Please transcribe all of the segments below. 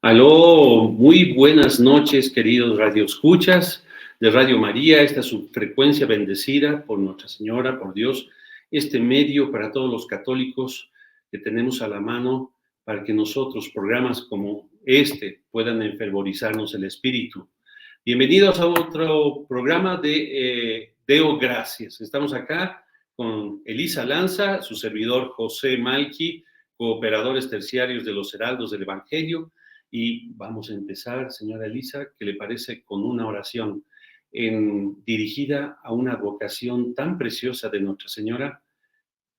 Aló, muy buenas noches, queridos radioescuchas de Radio María. Esta es su frecuencia bendecida por Nuestra Señora, por Dios, este medio para todos los católicos que tenemos a la mano para que nosotros, programas como este, puedan enfervorizarnos el espíritu. Bienvenidos a otro programa de Deo Gracias. Estamos acá con Elisa Lanza, su servidor José Malqui, cooperadores terciarios de los Heraldos del Evangelio. Y vamos a empezar, señora Elisa, ¿qué le parece? Con una oración dirigida a una vocación tan preciosa de Nuestra Señora,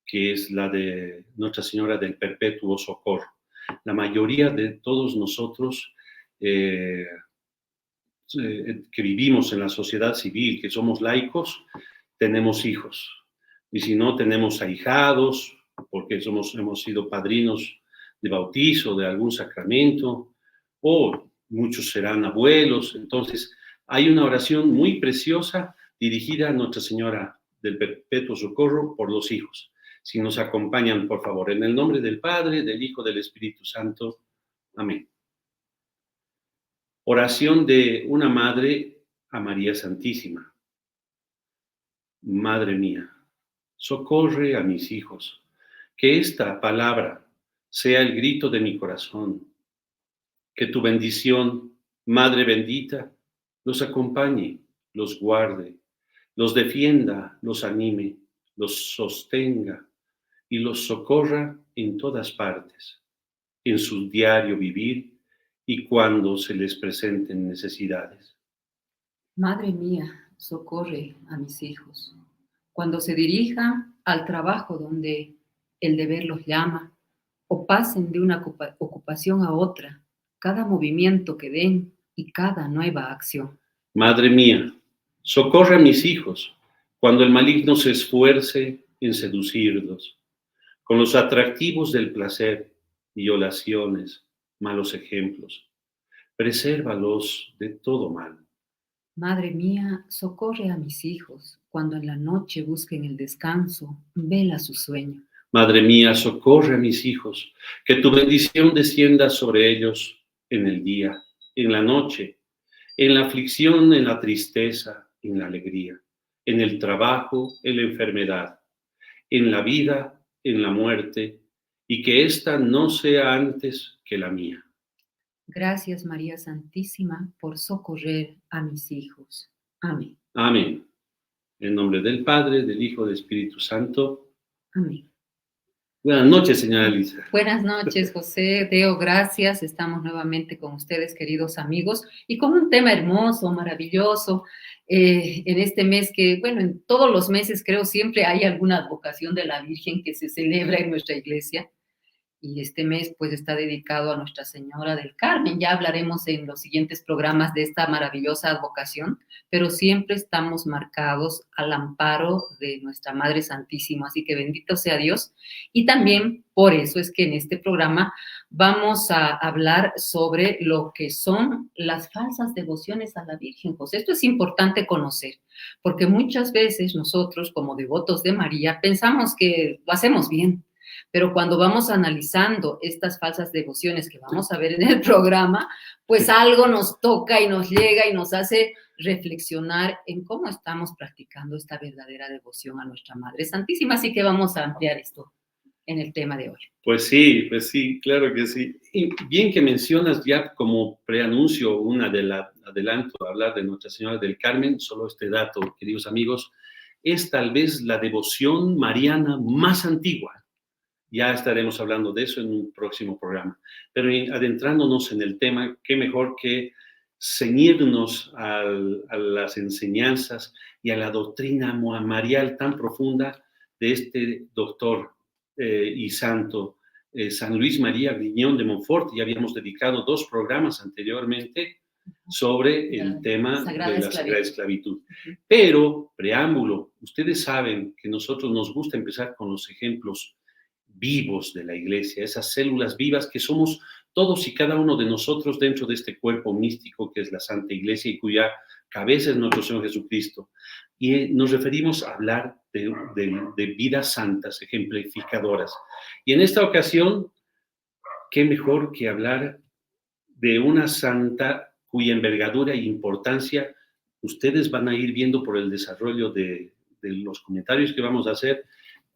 que es la de Nuestra Señora del Perpetuo Socorro. La mayoría de todos nosotros que vivimos en la sociedad civil, que somos laicos, tenemos hijos. Y si no, tenemos ahijados, porque hemos sido padrinos de bautizo, de algún sacramento, o muchos serán abuelos. Entonces, hay una oración muy preciosa dirigida a Nuestra Señora del Perpetuo Socorro por los hijos. Si nos acompañan, por favor, en el nombre del Padre, del Hijo, del Espíritu Santo. Amén. Oración de una madre a María Santísima. Madre mía, socorre a mis hijos, que esta palabra sea el grito de mi corazón, que tu bendición, Madre bendita, los acompañe, los guarde, los defienda, los anime, los sostenga y los socorra en todas partes, en su diario vivir y cuando se les presenten necesidades. Madre mía, socorre a mis hijos. Cuando se dirijan al trabajo donde el deber los llama, o pasen de una ocupación a otra, cada movimiento que den y cada nueva acción. Madre mía, socorre a mis hijos cuando el maligno se esfuerce en seducirlos, con los atractivos del placer, violaciones, malos ejemplos. Presérvalos de todo mal. Madre mía, socorre a mis hijos cuando en la noche busquen el descanso, vela su sueño. Madre mía, socorre a mis hijos, que tu bendición descienda sobre ellos en el día, en la noche, en la aflicción, en la tristeza, en la alegría, en el trabajo, en la enfermedad, en la vida, en la muerte, y que ésta no sea antes que la mía. Gracias, María Santísima, por socorrer a mis hijos. Amén. Amén. En nombre del Padre, del Hijo, del Espíritu Santo. Amén. Buenas noches, señora Elisa. Buenas noches, José. Deo, gracias. Estamos nuevamente con ustedes, queridos amigos, y con un tema hermoso, maravilloso, en este mes que, bueno, en todos los meses creo siempre hay alguna advocación de la Virgen que se celebra en nuestra iglesia. Y este mes pues está dedicado a Nuestra Señora del Carmen. Ya hablaremos en los siguientes programas de esta maravillosa advocación, pero siempre estamos marcados al amparo de nuestra Madre Santísima, así que bendito sea Dios. Y también por eso es que en este programa vamos a hablar sobre lo que son las falsas devociones a la Virgen. Pues esto es importante conocer, porque muchas veces nosotros como devotos de María pensamos que lo hacemos bien. Pero cuando vamos analizando estas falsas devociones que vamos a ver en el programa, pues algo nos toca y nos llega y nos hace reflexionar en cómo estamos practicando esta verdadera devoción a nuestra Madre Santísima. Así que vamos a ampliar esto en el tema de hoy. Pues sí, claro que sí. Y bien que mencionas ya como preanuncio adelanto a hablar de Nuestra Señora del Carmen, solo este dato, queridos amigos, es tal vez la devoción mariana más antigua. Ya estaremos hablando de eso en un próximo programa. Pero adentrándonos en el tema, qué mejor que ceñirnos a las enseñanzas y a la doctrina marial tan profunda de este doctor y santo, San Luis María Griñón de Montfort. Ya habíamos dedicado 2 programas anteriormente sobre el tema de la Sagrada Esclavitud. Pero, preámbulo, ustedes saben que nosotros nos gusta empezar con los ejemplos vivos de la iglesia, esas células vivas que somos todos y cada uno de nosotros dentro de este cuerpo místico que es la Santa Iglesia y cuya cabeza es nuestro Señor Jesucristo. Y nos referimos a hablar de vidas santas, ejemplificadoras. Y en esta ocasión, qué mejor que hablar de una santa cuya envergadura e importancia ustedes van a ir viendo por el desarrollo de los comentarios que vamos a hacer,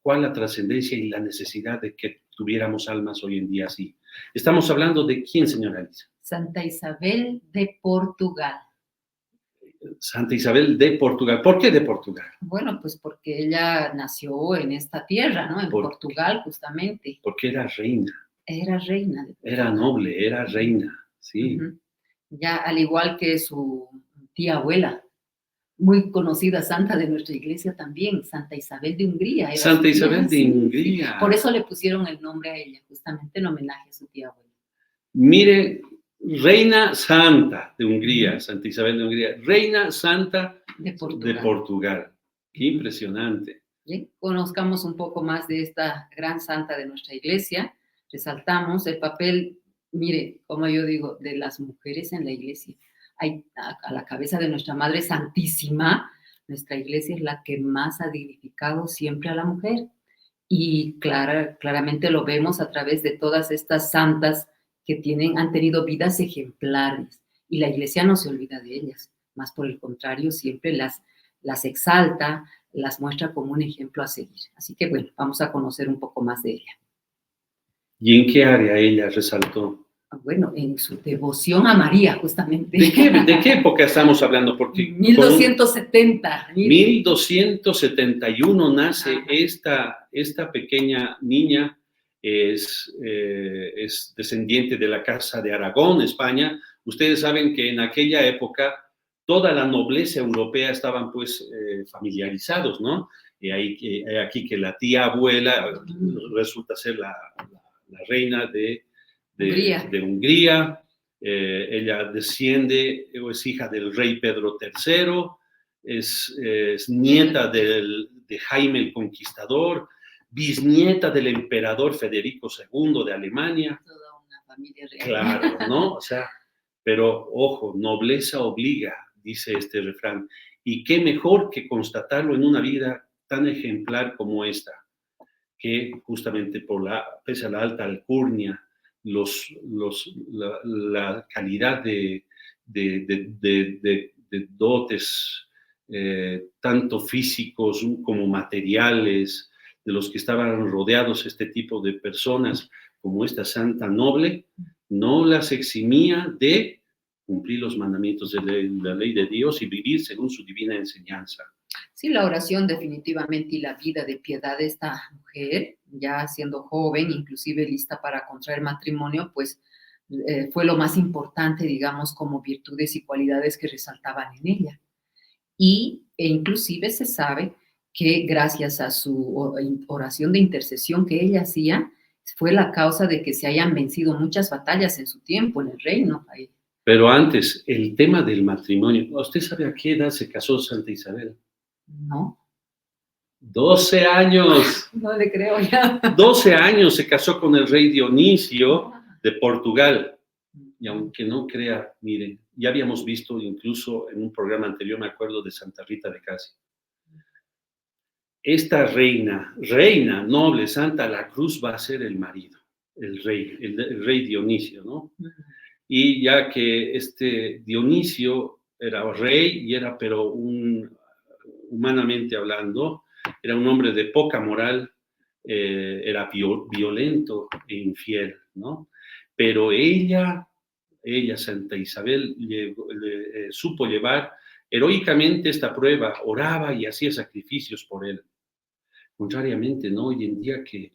cuál la trascendencia y la necesidad de que tuviéramos almas hoy en día así. Estamos hablando de quién, señora Elisa. Santa Isabel de Portugal. Santa Isabel de Portugal. ¿Por qué de Portugal? Bueno, pues porque ella nació en esta tierra, ¿no? En Portugal, justamente. Porque era reina. Era reina. Era noble, era reina, sí. Ya al igual que su tía abuela, muy conocida santa de nuestra iglesia también, Santa Isabel de Hungría. Era Santa Isabel de Hungría. Sí. Por eso le pusieron el nombre a ella, justamente en homenaje a su tía abuela. Mire, reina santa de Hungría, Santa Isabel de Hungría, reina santa de Portugal. Qué impresionante. Bien, conozcamos un poco más de esta gran santa de nuestra iglesia. Resaltamos el papel, mire, como yo digo, de las mujeres en la iglesia. Hay a la cabeza de nuestra Madre Santísima, nuestra iglesia es la que más ha dignificado siempre a la mujer. Y claramente lo vemos a través de todas estas santas que han tenido vidas ejemplares. Y la iglesia no se olvida de ellas, más por el contrario, siempre las exalta, las muestra como un ejemplo a seguir. Así que bueno, vamos a conocer un poco más de ella. ¿Y en qué área ella resaltó? Bueno, en su devoción a María, justamente. ¿De qué época estamos hablando? Porque 1270. 1271 nace esta pequeña niña, es descendiente de la Casa de Aragón, España. Ustedes saben que en aquella época toda la nobleza europea estaban pues familiarizados, ¿no? Aquí que la tía abuela resulta ser la reina de Hungría. Ella desciende o es hija del rey Pedro III, es nieta de Jaime el Conquistador, bisnieta del emperador Federico II de Alemania. Toda una familia real. Claro, ¿no? O sea, pero ojo, nobleza obliga, dice este refrán. Y qué mejor que constatarlo en una vida tan ejemplar como esta, que justamente pese a la alta alcurnia, la calidad de dotes, tanto físicos como materiales, de los que estaban rodeados este tipo de personas, como esta santa noble, no las eximía de cumplir los mandamientos de la ley de Dios y vivir según su divina enseñanza. Sí, la oración definitivamente y la vida de piedad de esta mujer, ya siendo joven, inclusive lista para contraer matrimonio, pues fue lo más importante, digamos, como virtudes y cualidades que resaltaban en ella. E inclusive se sabe que gracias a su oración de intercesión que ella hacía, fue la causa de que se hayan vencido muchas batallas en su tiempo en el reino. Pero antes, el tema del matrimonio. ¿Usted sabe a qué edad se casó Santa Isabel? No. 12 años. No le creo ya. 12 años se casó con el rey Dionisio de Portugal. Y aunque no crea, miren, ya habíamos visto incluso en un programa anterior, me acuerdo de Santa Rita de Casi. Esta reina noble, santa, la cruz va a ser el marido, el rey Dionisio, ¿no? Y ya que este Dionisio era rey y era, pero humanamente hablando, era un hombre de poca moral, era violento e infiel, ¿no? Pero ella, Santa Isabel, supo llevar heroicamente esta prueba, oraba y hacía sacrificios por él. Contrariamente, ¿no? Hoy en día que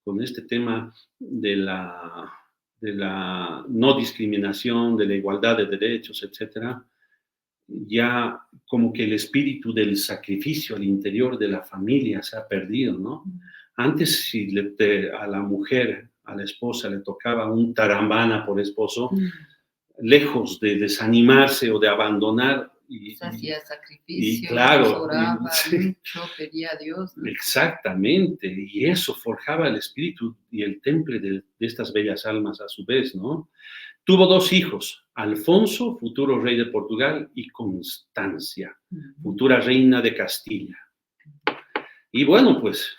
con este tema de la no discriminación, de la igualdad de derechos, etcétera, ya como que el espíritu del sacrificio al interior de la familia se ha perdido, ¿no? Antes, si a la mujer, a la esposa, le tocaba un tarambana por esposo, lejos de desanimarse o de abandonar, hacía sacrificio, claro, oraba mucho, pedía a Dios, ¿no? Exactamente, y eso forjaba el espíritu y el temple de estas bellas almas a su vez, ¿no? Tuvo 2 hijos, Alfonso, futuro rey de Portugal, y Constancia, futura reina de Castilla. Y bueno, pues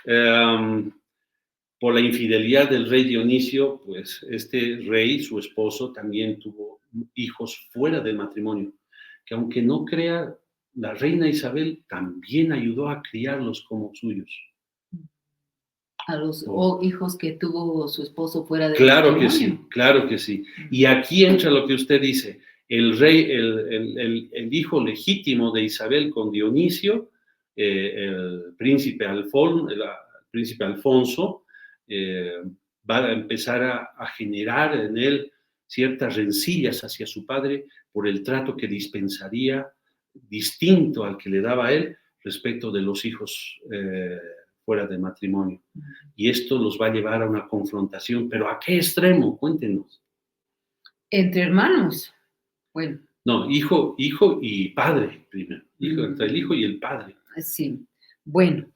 por la infidelidad del rey Dionisio, pues este rey, su esposo, también tuvo hijos fuera del matrimonio, que aunque no crea, la reina Isabel también ayudó a criarlos como suyos. A los hijos que tuvo su esposo fuera del Claro que matrimonio. sí, claro que sí. Y aquí entra lo que usted dice, el rey, el hijo legítimo de Isabel con Dionisio, el príncipe Alfonso, va a empezar a generar en él ciertas rencillas hacia su padre por el trato que dispensaría distinto al que le daba a él respecto de los hijos fuera de matrimonio. Y esto los va a llevar a una confrontación, pero ¿a qué extremo? Cuéntenos. Entre hermanos. Bueno. No, hijo y padre, primero. Entre el hijo y el padre. Sí. Bueno,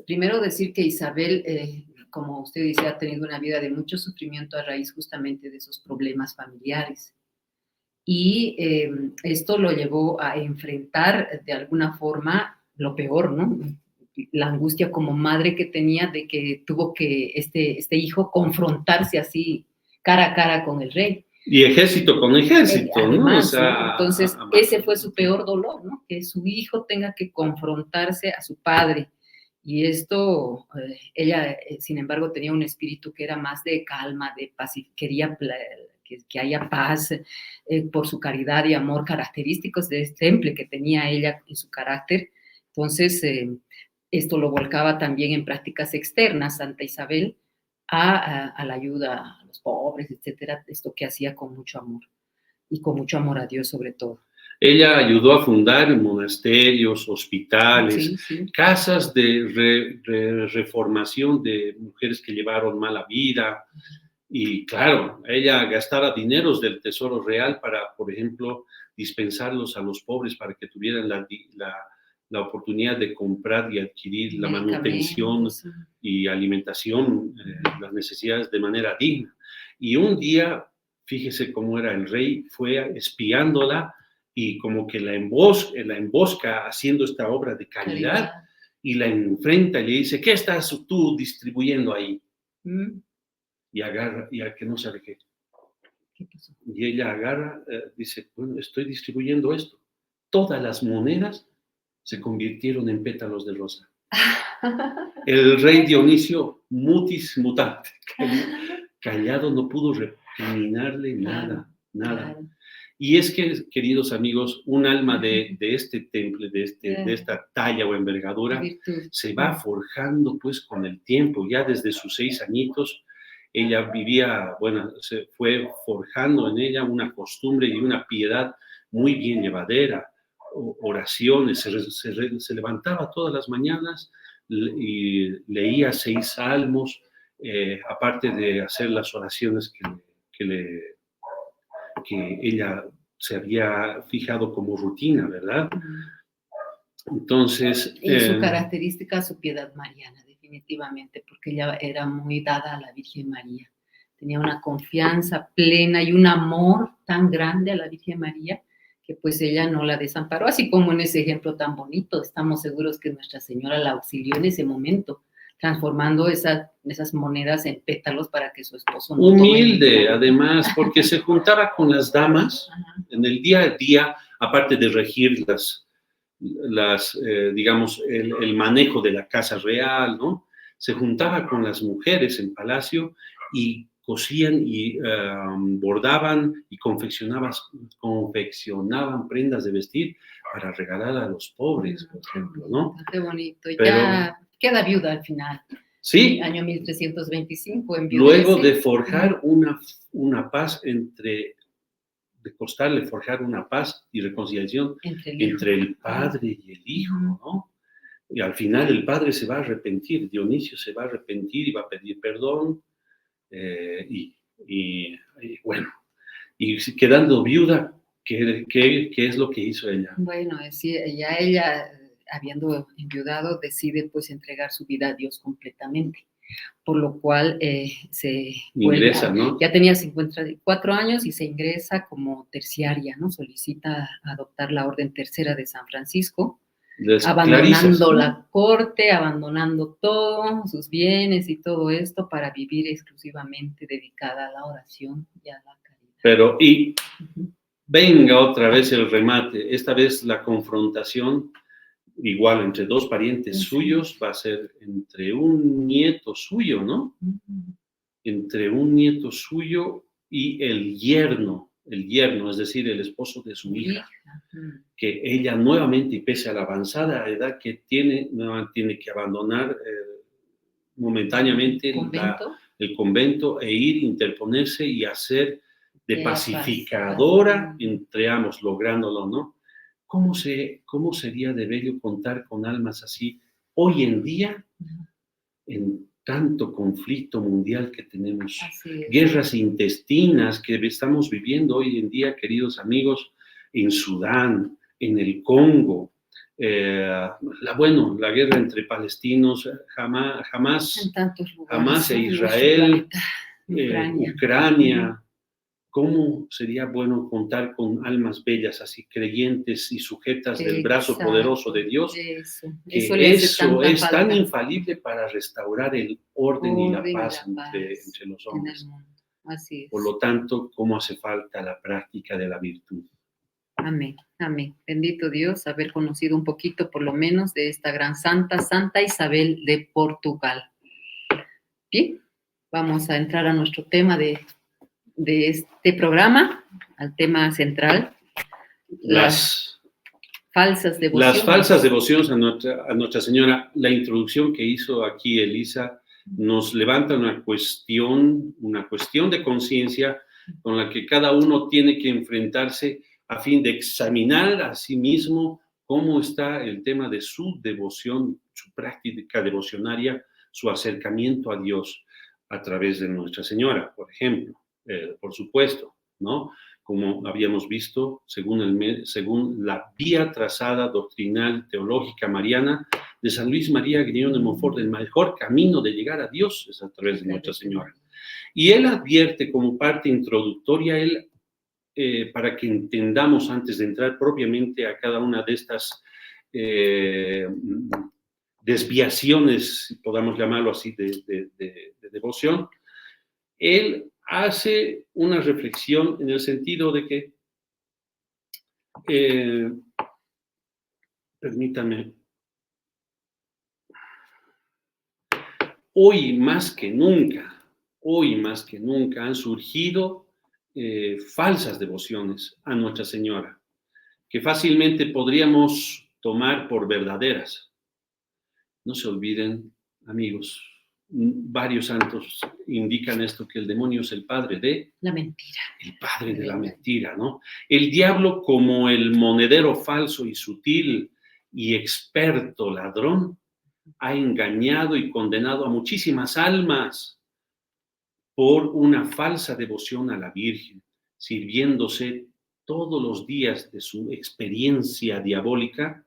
primero decir que Isabel, como usted dice, ha tenido una vida de mucho sufrimiento a raíz justamente de esos problemas familiares. Y esto lo llevó a enfrentar de alguna forma lo peor, ¿no? La angustia como madre que tenía de que tuvo que este hijo confrontarse así cara a cara con el rey. Y ejército con ejército, además, ¿no? O sea, ¿no? Entonces, ese fue su peor dolor, ¿no? Que su hijo tenga que confrontarse a su padre. Y esto, ella, sin embargo, tenía un espíritu que era más de calma, de paz, quería que haya paz por su caridad y amor característicos de este temple que tenía ella en su carácter. Entonces, esto lo volcaba también en prácticas externas, Santa Isabel, a la ayuda a los pobres, etcétera, esto que hacía con mucho amor y con mucho amor a Dios sobre todo. Ella ayudó a fundar monasterios, hospitales, casas de reformación de mujeres que llevaron mala vida. Y claro, ella gastaba dineros del Tesoro Real para, por ejemplo, dispensarlos a los pobres para que tuvieran la oportunidad de comprar y adquirir la manutención y alimentación, las necesidades de manera digna. Y un día, fíjese cómo era el rey, fue espiándola y como que la embosca haciendo esta obra de caridad y la enfrenta y le dice, ¿qué estás tú distribuyendo ahí? Y agarra, y a que no sabe qué. ¿Qué pasó? Y ella agarra, dice, bueno, estoy distribuyendo esto. Todas las monedas se convirtieron en pétalos de rosa. El rey Dionisio, mutis mutante, callado, no pudo recriminarle nada. Y es que, queridos amigos, un alma de este temple, de esta talla o envergadura, se va forjando pues con el tiempo. Ya desde sus 6 añitos, ella vivía, bueno, se fue forjando en ella una costumbre y una piedad muy bien llevadera, oraciones, se levantaba todas las mañanas y leía 6 salmos, aparte de hacer las oraciones que ella se había fijado como rutina, ¿verdad? Entonces... Y su característica, su piedad mariana, definitivamente, porque ella era muy dada a la Virgen María. Tenía una confianza plena y un amor tan grande a la Virgen María que pues ella no la desamparó, así como en ese ejemplo tan bonito. Estamos seguros que Nuestra Señora la auxilió en ese momento, transformando esas monedas en pétalos para que su esposo no humilde, además, porque se juntaba con las damas en el día a día, aparte de regir digamos, el manejo de la casa real, ¿no? Se juntaba con las mujeres en palacio y cosían y bordaban y confeccionaban prendas de vestir para regalar a los pobres, por ejemplo, ¿no? Qué bonito. Y ya queda viuda al final. Sí. Año 1325 en luego de forjar una paz de costarle forjar una paz y reconciliación entre el padre y el hijo, ¿no? Y al final el padre se va a arrepentir, Dionisio se va a arrepentir y va a pedir perdón, y bueno, y quedando viuda, ¿qué es lo que hizo ella? Bueno, ya ella, habiendo enviudado, decide pues entregar su vida a Dios completamente, por lo cual se ingresa, ¿no? Ya tenía 54 años y se ingresa como terciaria, ¿no? Solicita adoptar la Orden Tercera de San Francisco, abandonando Clarisas. la corte, abandonando todo, sus bienes y todo esto para vivir exclusivamente dedicada a la oración y a la caridad. Pero, y Ujú. venga otra vez el remate, esta vez la confrontación, igual entre dos parientes Sí. suyos, va a ser entre un nieto suyo, ¿no? Ujú. Entre un nieto suyo y el yerno, es decir, el esposo de su hija, Ujú. que ella nuevamente, y pese a la avanzada edad que tiene, tiene que abandonar momentáneamente ¿Convento? el convento e ir, interponerse y hacer de De la paz. pacificadora Ujú. entre ambos, lográndolo, ¿no? ¿Cómo sería de bello contar con almas así hoy en día, Ujú. en tanto conflicto mundial que tenemos? Así es. Guerras intestinas que estamos viviendo hoy en día, queridos amigos, en Sudán, en el Congo, la guerra entre palestinos, En jamás tantos Hamas lugares, e ¿no? En nuestro Israel, planeta, Ucrania. Ucrania. ¿Cómo sería bueno contar con almas bellas, así creyentes y sujetas del brazo poderoso Exacto, de Dios? eso le Que hace eso tanta es tan falta. infalible para restaurar el orden y la Orden y paz la paz entre los en el hombres. mundo. Así Por es. lo tanto, ¿cómo hace falta la práctica de la virtud? Amén, amén. Bendito Dios, haber conocido un poquito, por lo menos, de esta gran santa, Santa Isabel de Portugal. Bien, vamos a entrar a nuestro tema de este programa, al tema central, las Las, falsas las falsas devociones. devociones a Nuestra Señora, la introducción que hizo aquí Elisa, nos levanta una cuestión de conciencia con la que cada uno tiene que enfrentarse a fin de examinar a sí mismo cómo está el tema de su devoción, su práctica devocionaria, su acercamiento a Dios a través de Nuestra Señora, por ejemplo, por supuesto, ¿no? Como habíamos visto, según la vía trazada doctrinal teológica mariana de San Luis María Griñón de Montfort, el mejor camino de llegar a Dios es a través de Nuestra Señora. Y él advierte como parte introductoria, para que entendamos antes de entrar propiamente a cada una de estas desviaciones, podamos llamarlo así, de devoción, él hace una reflexión en el sentido de que, permítame, hoy más que nunca han surgido falsas devociones a Nuestra Señora, que fácilmente podríamos tomar por verdaderas. No se olviden, amigos, varios santos indican esto, que el demonio es el padre de La mentira. el padre de la mentira, ¿no? El diablo, como el monedero falso y sutil y experto ladrón, ha engañado y condenado a muchísimas almas por una falsa devoción a la Virgen, sirviéndose todos los días de su experiencia diabólica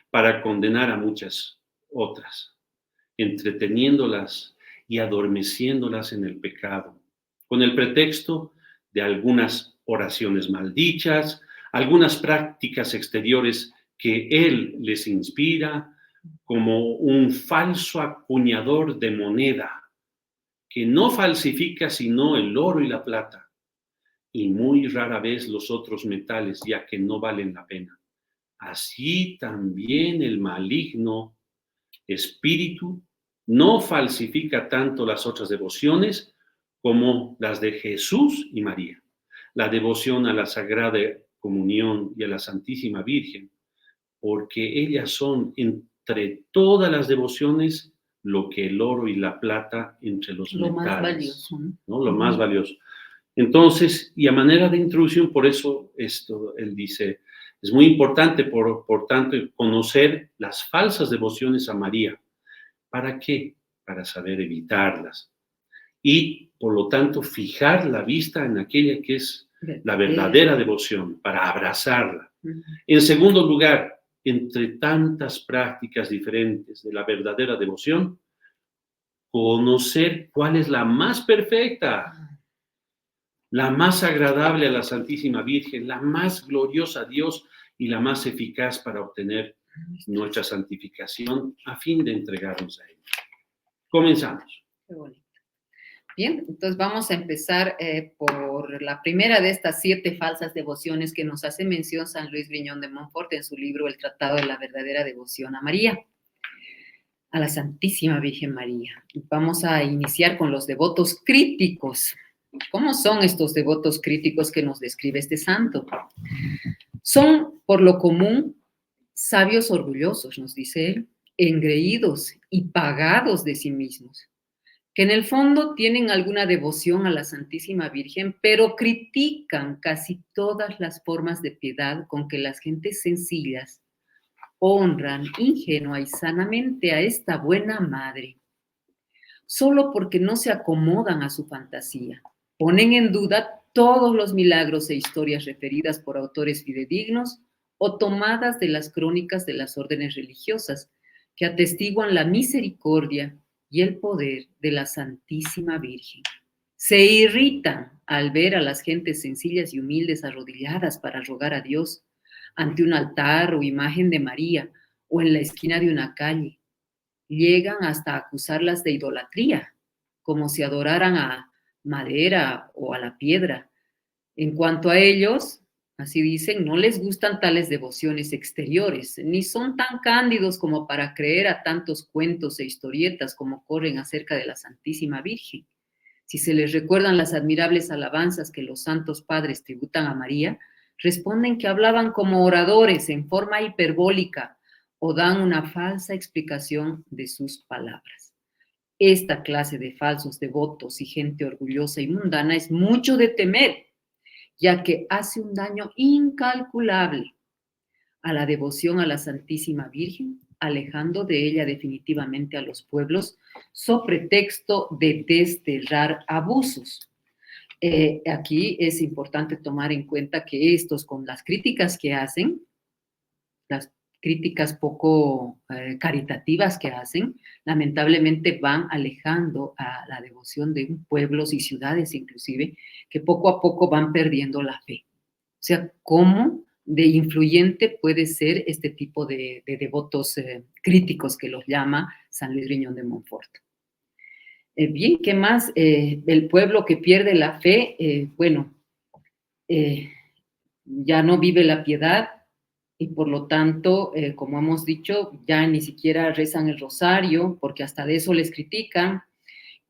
para condenar a muchas otras, entreteniéndolas y adormeciéndolas en el pecado, con el pretexto de algunas oraciones maldichas, algunas prácticas exteriores que él les inspira, como un falso acuñador de moneda que no falsifica sino el oro y la plata, y muy rara vez los otros metales, ya que no valen la pena. Así también el maligno espíritu no falsifica tanto las otras devociones como las de Jesús y María. La devoción a la Sagrada Comunión y a la Santísima Virgen, porque ellas son entre todas las devociones lo que el oro y la plata entre los Lo metales, más valioso, ¿no? Lo más valioso. Entonces, y a manera de introducción, por eso él dice, es muy importante, por tanto, conocer las falsas devociones a María. ¿Para qué? Para saber evitarlas. Y, por lo tanto, fijar la vista en aquella que es la verdadera devoción, para abrazarla. En segundo lugar, entre tantas prácticas diferentes de la verdadera devoción, conocer cuál es la más perfecta, la más agradable a la Santísima Virgen, la más gloriosa a Dios y la más eficaz para obtener nuestra santificación a fin de entregarnos a Él. Comenzamos. Qué bonito. Bien, entonces vamos a empezar por la primera de estas 7 falsas devociones que nos hace mención San Luis Griñón de Montfort en su libro El Tratado de la Verdadera Devoción a María, a la Santísima Virgen María. Vamos a iniciar con los devotos críticos. ¿Cómo son estos devotos críticos que nos describe este santo? Son, por lo común, sabios orgullosos, nos dice él, engreídos y pagados de sí mismos, que en el fondo tienen alguna devoción a la Santísima Virgen, pero critican casi todas las formas de piedad con que las gentes sencillas honran ingenua y sanamente a esta buena madre, solo porque no se acomodan a su fantasía. Ponen en duda todos los milagros e historias referidas por autores fidedignos o tomadas de las crónicas de las órdenes religiosas, que atestiguan la misericordia y el poder de la Santísima Virgen. Se irritan al ver a las gentes sencillas y humildes arrodilladas para rogar a Dios ante un altar o imagen de María o en la esquina de una calle. Llegan hasta acusarlas de idolatría, como si adoraran a madera o a la piedra. En cuanto a ellos, así dicen, no les gustan tales devociones exteriores, ni son tan cándidos como para creer a tantos cuentos e historietas como corren acerca de la Santísima Virgen. Si se les recuerdan las admirables alabanzas que los santos padres tributan a María, responden que hablaban como oradores en forma hiperbólica o dan una falsa explicación de sus palabras. Esta clase de falsos devotos y gente orgullosa y mundana es mucho de temer, ya que hace un daño incalculable a la devoción a la Santísima Virgen, alejando de ella definitivamente a los pueblos, so pretexto de desterrar abusos. Aquí es importante tomar en cuenta que estos, con las críticas que hacen, las críticas poco caritativas que hacen, lamentablemente van alejando a la devoción de pueblos y ciudades inclusive, que poco a poco van perdiendo la fe. O sea, ¿cómo de influyente puede ser este tipo de devotos críticos que los llama San Luis Griñón de Montfort? Bien, ¿qué más? El pueblo que pierde la fe, ya no vive la piedad, y por lo tanto, como hemos dicho, ya ni siquiera rezan el rosario, porque hasta de eso les critican.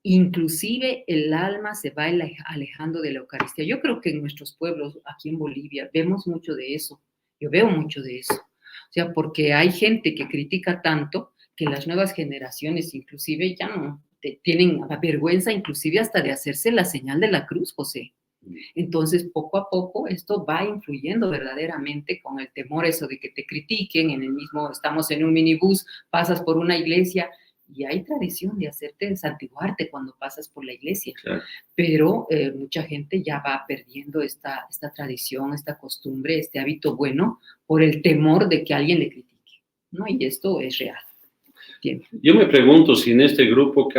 Inclusive el alma se va alejando de la Eucaristía. Yo creo que en nuestros pueblos, aquí en Bolivia, vemos mucho de eso. Yo veo mucho de eso. O sea, porque hay gente que critica tanto que las nuevas generaciones inclusive ya no tienen vergüenza inclusive hasta de hacerse la señal de la cruz, José. Entonces, poco a poco, esto va influyendo verdaderamente con el temor eso de que te critiquen. En el mismo, estamos en un minibús, pasas por una iglesia y hay tradición de hacerte santiguarte cuando pasas por la iglesia. Claro. Pero mucha gente ya va perdiendo esta tradición, esta costumbre, este hábito bueno, por el temor de que alguien le critique, ¿no? Y esto es real. Bien. Yo me pregunto si en este grupo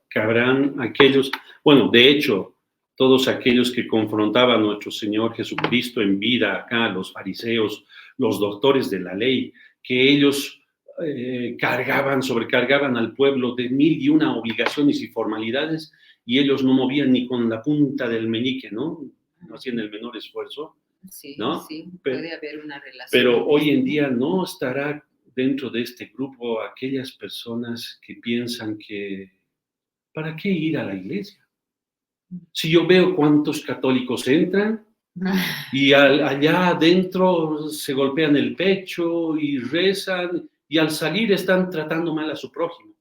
cabrán aquellos, bueno, de hecho, todos aquellos que confrontaban a nuestro Señor Jesucristo en vida acá, los fariseos, los doctores de la ley, que ellos sobrecargaban al pueblo de 1001 obligaciones y formalidades, y ellos no movían ni con la punta del meñique, ¿no? No hacían el menor esfuerzo, sí, ¿no? Sí, puede haber una relación. Pero hoy en día no estará dentro de este grupo aquellas personas que piensan que ¿para qué ir a la iglesia? Si yo veo cuántos católicos entran y allá adentro se golpean el pecho y rezan y al salir están tratando mal a su prójimo.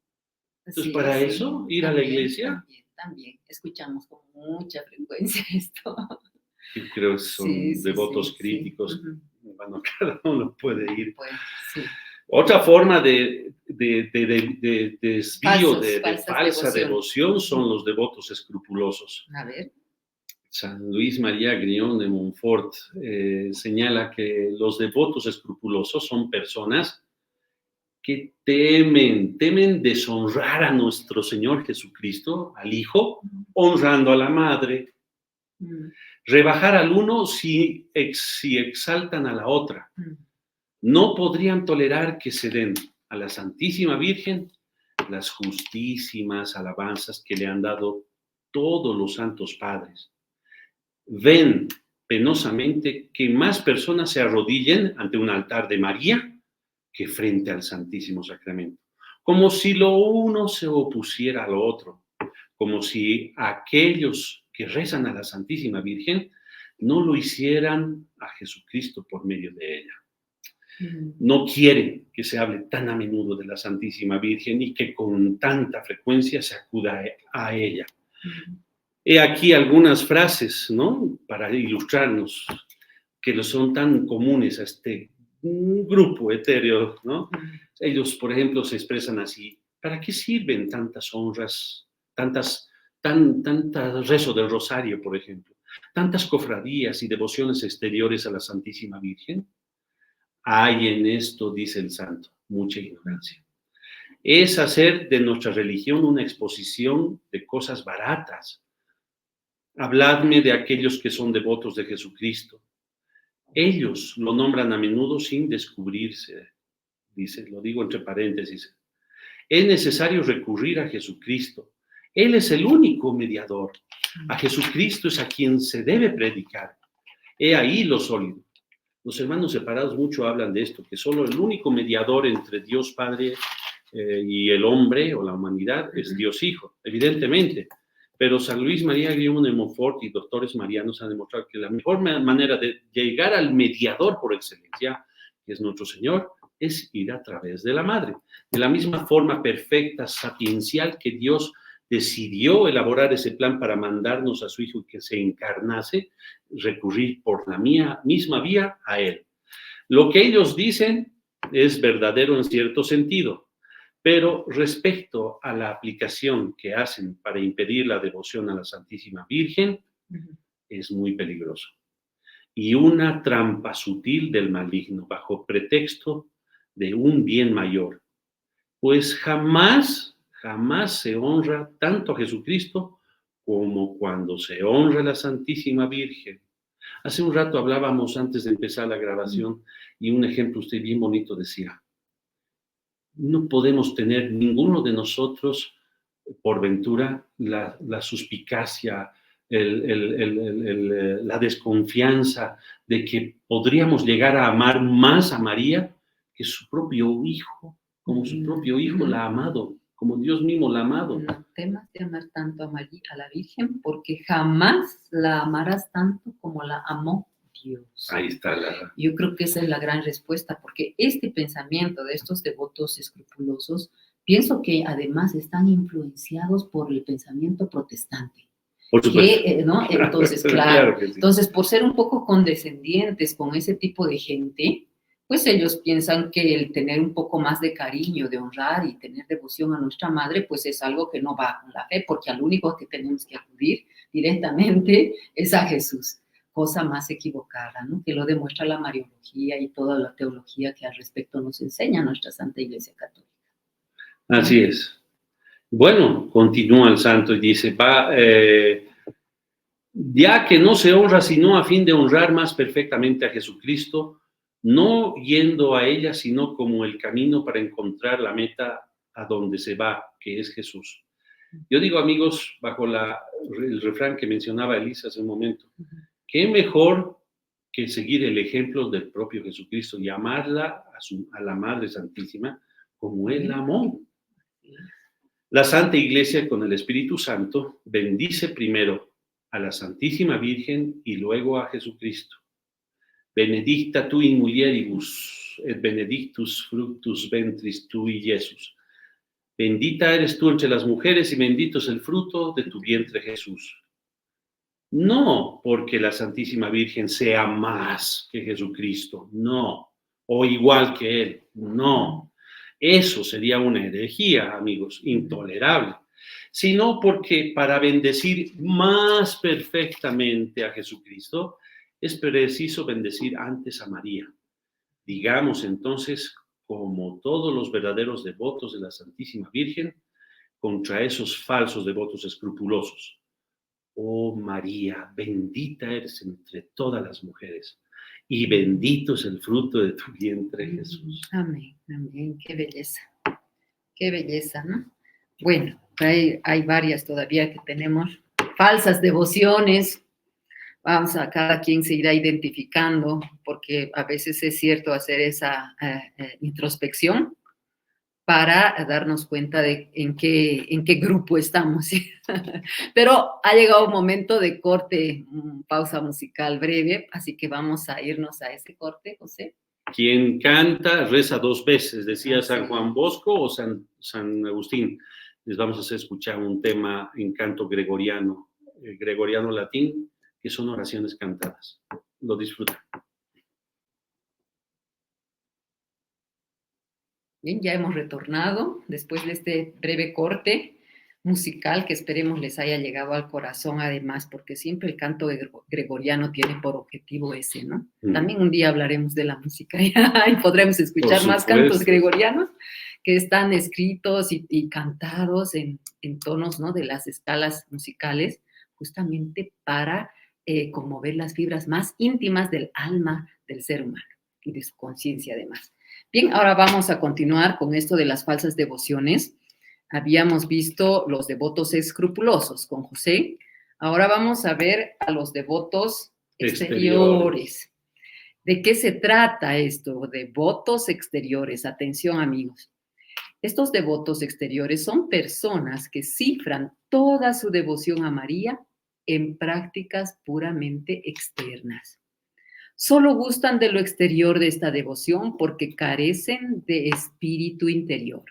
Entonces, ¿para eso ir a la iglesia? También. Escuchamos con mucha frecuencia esto. Yo creo que son devotos críticos. Bueno, cada uno puede ir. Bueno, sí. Otra forma de desvío, de falsa devoción son los devotos escrupulosos. A ver. San Luis María Griñón de Montfort señala que los devotos escrupulosos son personas que temen deshonrar a nuestro Señor Jesucristo, al Hijo, honrando a la Madre. Rebajar al uno si exaltan a la otra. no podrían tolerar que se den a la Santísima Virgen las justísimas alabanzas que le han dado todos los santos padres. Ven penosamente que más personas se arrodillen ante un altar de María que frente al Santísimo Sacramento, como si lo uno se opusiera a lo otro, como si aquellos que rezan a la Santísima Virgen no lo hicieran a Jesucristo por medio de ella. No quiere que se hable tan a menudo de la Santísima Virgen y que con tanta frecuencia se acuda a ella. He aquí algunas frases, ¿no?, para ilustrarnos, que no son tan comunes a este grupo etéreo, ¿no? Ellos, por ejemplo, se expresan así: ¿para qué sirven tantas honras, tantas rezo del rosario, por ejemplo, tantas cofradías y devociones exteriores a la Santísima Virgen? Hay en esto, dice el santo, mucha ignorancia. Es hacer de nuestra religión una exposición de cosas baratas. Habladme de aquellos que son devotos de Jesucristo. Ellos lo nombran a menudo sin descubrirse, dice, lo digo entre paréntesis. Es necesario recurrir a Jesucristo. Él es el único mediador. A Jesucristo es a quien se debe predicar. He ahí lo sólido. Los hermanos separados mucho hablan de esto, que solo el único mediador entre Dios Padre y el hombre o la humanidad es Dios Hijo, evidentemente. Pero San Luis María Griñón de Montfort y doctores marianos han demostrado que la mejor manera de llegar al mediador por excelencia, que es nuestro Señor, es ir a través de la Madre. De la misma forma perfecta, sapiencial, que Dios decidió elaborar ese plan para mandarnos a su Hijo que se encarnase, recurrir por la misma vía a Él. Lo que ellos dicen es verdadero en cierto sentido, pero respecto a la aplicación que hacen para impedir la devoción a la Santísima Virgen, es muy peligroso. Y una trampa sutil del maligno bajo pretexto de un bien mayor, pues jamás se honra tanto a Jesucristo como cuando se honra a la Santísima Virgen. Hace un rato hablábamos antes de empezar la grabación y un ejemplo usted bien bonito decía: no podemos tener ninguno de nosotros, por ventura, la suspicacia, la desconfianza de que podríamos llegar a amar más a María que su propio Hijo, como su propio Hijo la ha amado, como Dios mismo la ha amado. No temas de amar tanto a María, a la Virgen, porque jamás la amarás tanto como la amó Dios. Ahí está la... Yo creo que esa es la gran respuesta, porque este pensamiento de estos devotos escrupulosos, pienso que además están influenciados por el pensamiento protestante. Por supuesto. ¿No? Entonces, claro, que sí. Entonces, por ser un poco condescendientes con ese tipo de gente, pues ellos piensan que el tener un poco más de cariño, de honrar y tener devoción a nuestra madre, pues es algo que no va con la fe, porque al único que tenemos que acudir directamente es a Jesús. Cosa más equivocada, ¿no?, que lo demuestra la mariología y toda la teología que al respecto nos enseña nuestra Santa Iglesia Católica. Así es. Bueno, continúa el santo y dice, ya que no se honra sino a fin de honrar más perfectamente a Jesucristo, no yendo a ella, sino como el camino para encontrar la meta a donde se va, que es Jesús. Yo digo, amigos, bajo el refrán que mencionaba Elisa hace un momento, ¿qué mejor que seguir el ejemplo del propio Jesucristo y amarla a la Madre Santísima como Él la amó? La Santa Iglesia con el Espíritu Santo bendice primero a la Santísima Virgen y luego a Jesucristo. Benedicta tu in mulieribus et benedictus fructus ventris tui, Jesús. Bendita eres tú entre las mujeres y bendito es el fruto de tu vientre, Jesús. No porque la Santísima Virgen sea más que Jesucristo, no, o igual que Él, no. Eso sería una herejía, amigos, intolerable. Sino porque para bendecir más perfectamente a Jesucristo, es preciso bendecir antes a María. Digamos entonces, como todos los verdaderos devotos de la Santísima Virgen, contra esos falsos devotos escrupulosos: oh María, bendita eres entre todas las mujeres, y bendito es el fruto de tu vientre, Jesús. Amén, amén, qué belleza, ¿no? Bueno, hay varias todavía que tenemos, falsas devociones. Vamos a cada quien se irá identificando, porque a veces es cierto hacer esa introspección para darnos cuenta de en qué grupo estamos. ¿Sí? Pero ha llegado un momento de corte, pausa musical breve, así que vamos a irnos a ese corte, José. Quien canta reza 2 veces, decía San Sí. Juan Bosco o San Agustín. Les vamos a hacer escuchar un tema en canto gregoriano latín, que son oraciones cantadas. Lo disfrutan. Bien, ya hemos retornado después de este breve corte musical que esperemos les haya llegado al corazón además, porque siempre el canto gregoriano tiene por objetivo ese, ¿no? También un día hablaremos de la música y podremos escuchar más cantos gregorianos que están escritos y cantados en tonos, ¿no? De las escalas musicales, justamente para conmover las fibras más íntimas del alma del ser humano y de su conciencia además. Bien, ahora vamos a continuar con esto de las falsas devociones. Habíamos visto los devotos escrupulosos con José. Ahora vamos a ver a los devotos exteriores. ¿De qué se trata esto? Devotos exteriores. Atención, amigos. Estos devotos exteriores son personas que cifran toda su devoción a María en prácticas puramente externas. Solo gustan de lo exterior de esta devoción porque carecen de espíritu interior.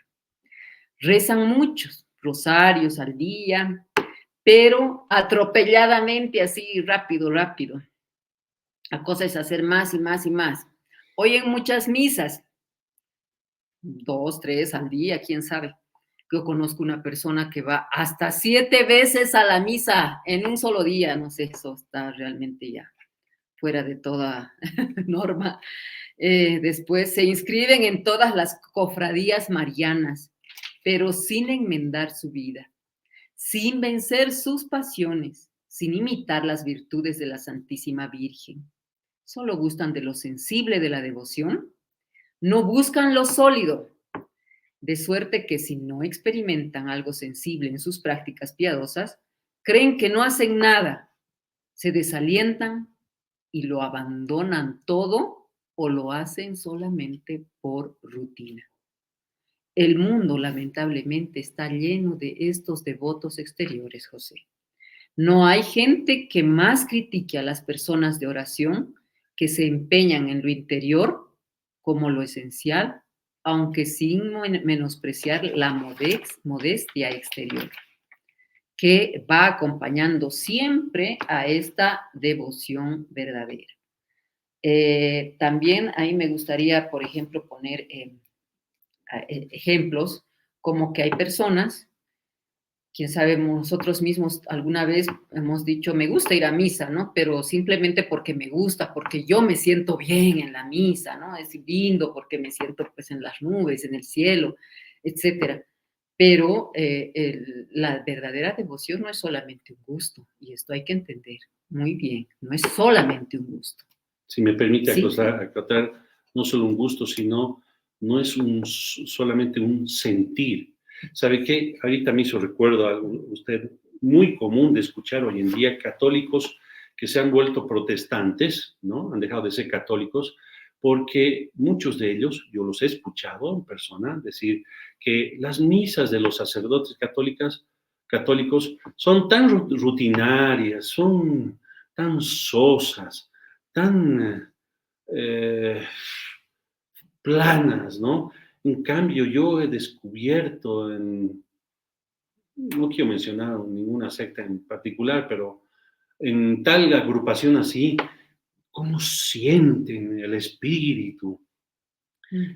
Rezan muchos rosarios al día, pero atropelladamente, así rápido. La cosa es hacer más y más y más. Oyen muchas misas, 2, 3 al día, quién sabe. Yo conozco una persona que va hasta 7 veces a la misa en un solo día. No sé, eso está realmente ya fuera de toda norma. Después se inscriben en todas las cofradías marianas, pero sin enmendar su vida, sin vencer sus pasiones, sin imitar las virtudes de la Santísima Virgen. Solo gustan de lo sensible de la devoción, no buscan lo sólido, de suerte que si no experimentan algo sensible en sus prácticas piadosas, creen que no hacen nada, se desalientan y lo abandonan todo o lo hacen solamente por rutina. El mundo, lamentablemente, está lleno de estos devotos exteriores, José. No hay gente que más critique a las personas de oración que se empeñan en lo interior como lo esencial, aunque sin menospreciar la modestia exterior, que va acompañando siempre a esta devoción verdadera. También ahí me gustaría, por ejemplo, poner ejemplos como que hay personas, quién sabe, nosotros mismos alguna vez hemos dicho, me gusta ir a misa, ¿no? Pero simplemente porque me gusta, porque yo me siento bien en la misa, ¿no? Es lindo porque me siento pues en las nubes, en el cielo, etcétera. Pero la verdadera devoción no es solamente un gusto, y esto hay que entender muy bien, no es solamente un gusto. Si me permite acotar, no solo un gusto, sino no es solamente un sentir. ¿Sabe qué? Ahorita me hizo recuerdo a usted, muy común de escuchar hoy en día católicos que se han vuelto protestantes, ¿no? Han dejado de ser católicos, porque muchos de ellos, yo los he escuchado en persona, decir que las misas de los sacerdotes católicos son tan rutinarias, son tan sosas, tan planas, ¿no? En cambio, yo he descubierto no quiero mencionar ninguna secta en particular, pero en tal agrupación así, cómo sienten el espíritu,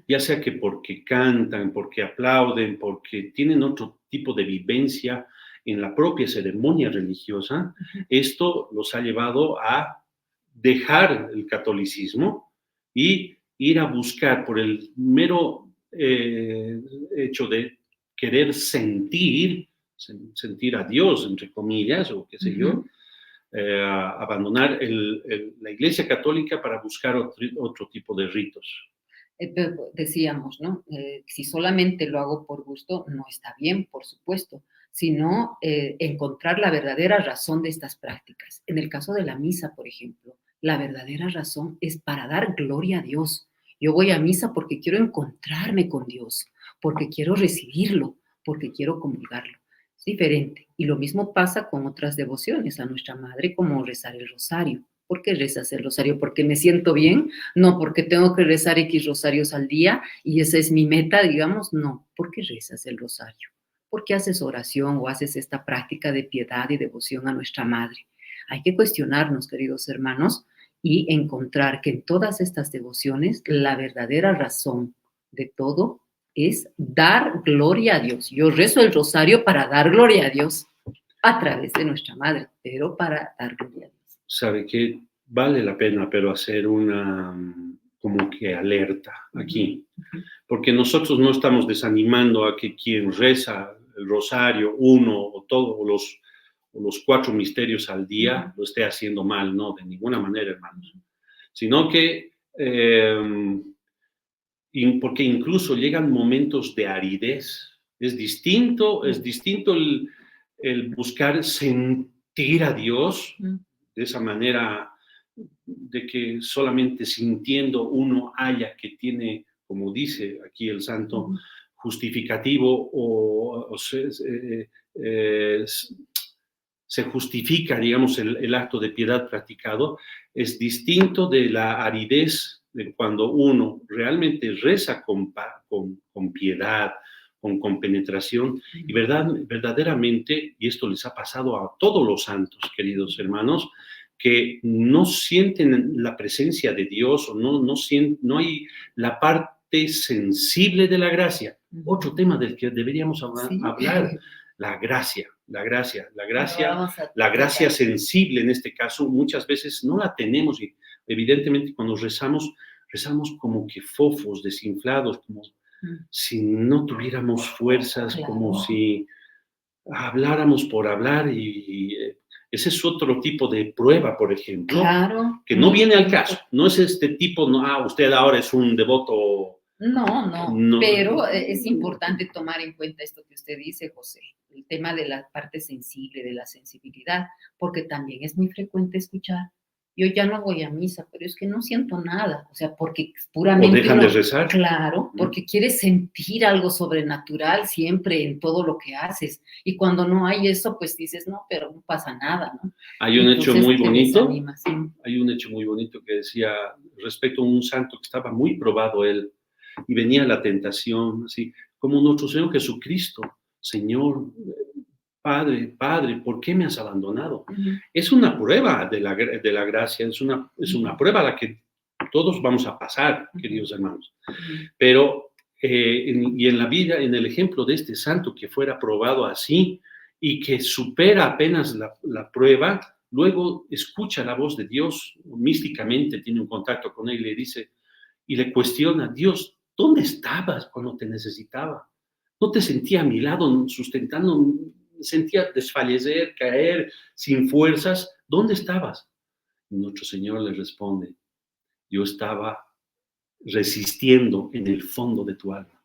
ya sea que porque cantan, porque aplauden, porque tienen otro tipo de vivencia en la propia ceremonia religiosa, esto los ha llevado a dejar el catolicismo y ir a buscar por el mero hecho de querer sentir a Dios, entre comillas, o qué sé yo, abandonar la Iglesia Católica para buscar otro tipo de ritos. Decíamos, ¿no? Si solamente lo hago por gusto, no está bien, por supuesto, sino encontrar la verdadera razón de estas prácticas. En el caso de la misa, por ejemplo, la verdadera razón es para dar gloria a Dios. Yo voy a misa porque quiero encontrarme con Dios, porque quiero recibirlo, porque quiero comulgarlo. Es diferente. Y lo mismo pasa con otras devociones a nuestra Madre, como rezar el rosario. ¿Por qué rezas el rosario? ¿Porque me siento bien? No, porque tengo que rezar X rosarios al día y esa es mi meta, digamos. No, ¿por qué rezas el rosario? ¿Por qué haces oración o haces esta práctica de piedad y devoción a nuestra Madre? Hay que cuestionarnos, queridos hermanos, y encontrar que en todas estas devociones la verdadera razón de todo es dar gloria a Dios. Yo rezo el rosario para dar gloria a Dios a través de nuestra Madre, pero para dar gloria a Dios. Sabe que vale la pena, pero hacer una como que alerta aquí, porque nosotros no estamos desanimando a que quien reza el rosario, uno o todos los 4 misterios al día, lo esté haciendo mal, no, de ninguna manera, hermanos, sino que porque incluso llegan momentos de aridez. Es distinto el buscar sentir a Dios de esa manera, de que solamente sintiendo uno haya que tiene, como dice aquí el santo, justificativo o se justifica, digamos, el acto de piedad practicado. Es distinto de la aridez de cuando uno realmente reza con piedad, con compenetración, y verdaderamente, y esto les ha pasado a todos los santos, queridos hermanos, que no sienten la presencia de Dios o no hay la parte sensible de la gracia. Otro tema del que deberíamos hablar, la gracia sensible en este caso, muchas veces no la tenemos y evidentemente cuando rezamos como que fofos, desinflados, como si no tuviéramos fuerzas, como si habláramos por hablar y ese es otro tipo de prueba, por ejemplo, que no viene al caso. No es este tipo, usted ahora es un devoto. No, pero es importante tomar en cuenta esto que usted dice, José, el tema de la parte sensible, de la sensibilidad, porque también es muy frecuente escuchar, yo ya no voy a misa, pero es que no siento nada, o sea, porque puramente... O dejan de rezar. Claro, porque quieres sentir algo sobrenatural siempre en todo lo que haces, y cuando no hay eso, pues dices, no, pero no pasa nada, ¿no? Hay un hecho muy bonito, hay un hecho muy bonito que decía respecto a un santo que estaba muy probado él, y venía la tentación, así como nuestro Señor Jesucristo, Señor, Padre, ¿por qué me has abandonado? Es una prueba de la gracia, es una prueba a la que todos vamos a pasar, queridos hermanos. Pero, y en la vida, en el ejemplo de este santo que fuera probado así y que supera apenas la prueba, luego escucha la voz de Dios, místicamente tiene un contacto con él y le dice, y le cuestiona, Dios, ¿dónde estabas cuando te necesitaba? No te sentía a mi lado sustentando, sentía desfallecer, caer, sin fuerzas. ¿Dónde estabas? Y nuestro Señor le responde, yo estaba resistiendo en el fondo de tu alma.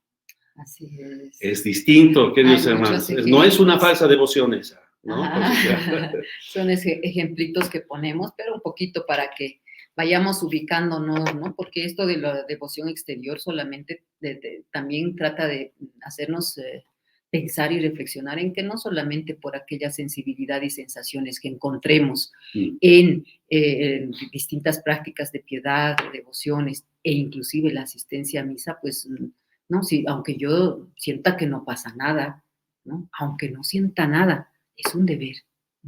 Así es. Es distinto, queridos hermanos. No es una falsa devoción esa, ¿no? Son ejemplitos que ponemos, pero un poquito para que vayamos ubicándonos, ¿no? Porque esto de la devoción exterior solamente también trata de hacernos pensar y reflexionar en que no solamente por aquella sensibilidad y sensaciones que encontremos en distintas prácticas de piedad, de devociones e inclusive la asistencia a misa, pues, no, sí, aunque yo sienta que no pasa nada, ¿no? Aunque no sienta nada, es un deber,